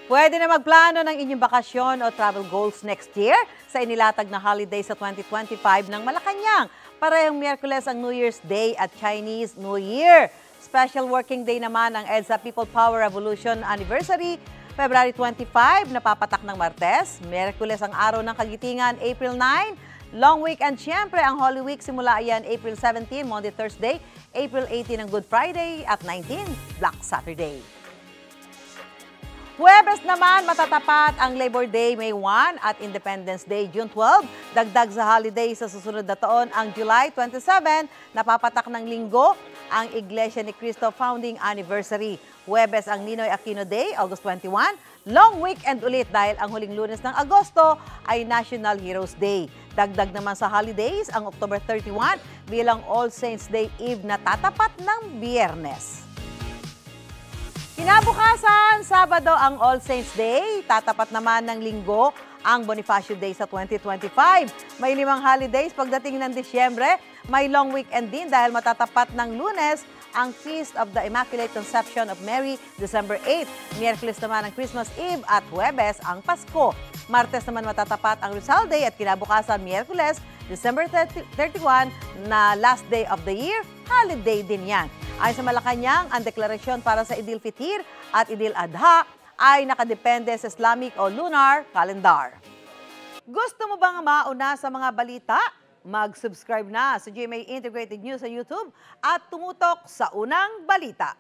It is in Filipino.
Pwede na magplano ng inyong bakasyon o travel goals next year sa inilatag na holiday sa 2025 ng Malacanang. Parehong Miyerkules ang New Year's Day at Chinese New Year. Special working day naman ang EDSA People Power Revolution Anniversary, February 25, napapatak ng Martes. Miyerkules ang araw ng Kagitingan, April 9. Long weekend, siyempre, ang Holy Week simula yan April 17, Monday, Thursday, April 18 ang Good Friday at 19, Black Saturday. Huwebes naman, matatapat ang Labor Day, May 1 at Independence Day, June 12. Dagdag sa holiday sa susunod na taon, ang July 27, napapatak ng linggo, ang Iglesia ni Cristo Founding Anniversary. Huwebes ang Ninoy Aquino Day, August 21. Long weekend ulit dahil ang huling Lunes ng Agosto ay National Heroes Day. Dagdag naman sa holidays, ang October 31 bilang All Saints Day Eve na tatapat ng Biyernes. Kinabukasan, Sabado ang All Saints Day, tatapat naman ng Linggo ang Bonifacio Day sa 2025. May 5 holidays pagdating ng Disyembre, may long weekend din dahil matatapat ng Lunes ang Feast of the Immaculate Conception of Mary, December 8. Miyerkules naman ang Christmas Eve at Huwebes ang Pasko. Martes naman matatapat ang Rizal Day at kinabukasan Miyerkules, December 31 na last day of the year, holiday din yan. Ayon sa Malacanang, ang deklarasyon para sa Idil Fitr at Idil Adha ay nakadepende sa Islamic o lunar calendar. Gusto mo bang mauna sa mga balita? Mag-subscribe na sa GMA Integrated News sa YouTube at tumutok sa unang balita.